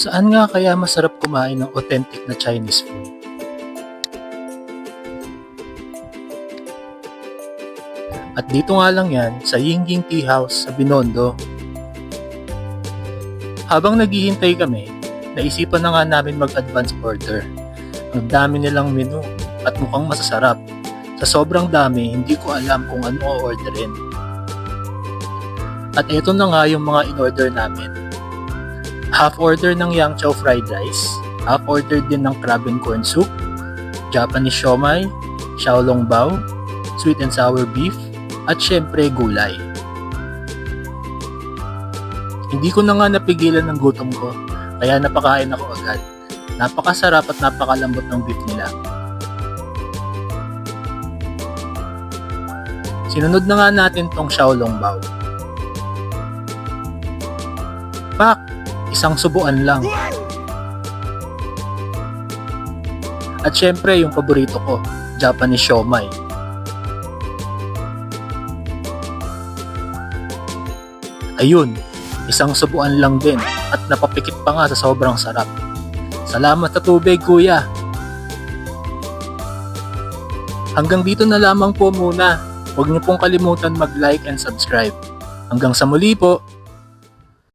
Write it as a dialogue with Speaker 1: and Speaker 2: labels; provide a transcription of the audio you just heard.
Speaker 1: Saan nga kaya masarap kumain ng authentic na Chinese food? At dito nga lang yan sa Yingying Tea House sa Binondo. Habang naghihintay kami, naisipan na nga namin mag-advance order. Ang dami nilang menu at mukhang masasarap. Sa sobrang dami, hindi ko alam kung ano o-orderin. At eto na nga yung mga in-order namin. Half order ng Yang Chow fried rice, half order din ng crab and corn soup, Japanese siomai, xiaolong bao, sweet and sour beef, at syempre gulay. Hindi ko na nga napigilan ng gutom ko, kaya napakain ako agad. Napakasarap at napakalambot ng beef nila. Sinunod na nga natin tong xiaolong bao. Pak! Isang subuan lang. At syempre yung paborito ko, Japanese siomai. Ayun, isang subuan lang din at napapikit pa nga sa sobrang sarap. Salamat sa tubig, kuya. Hanggang dito na lamang po muna. Huwag niyo pong kalimutan mag-like and subscribe. Hanggang sa muli po.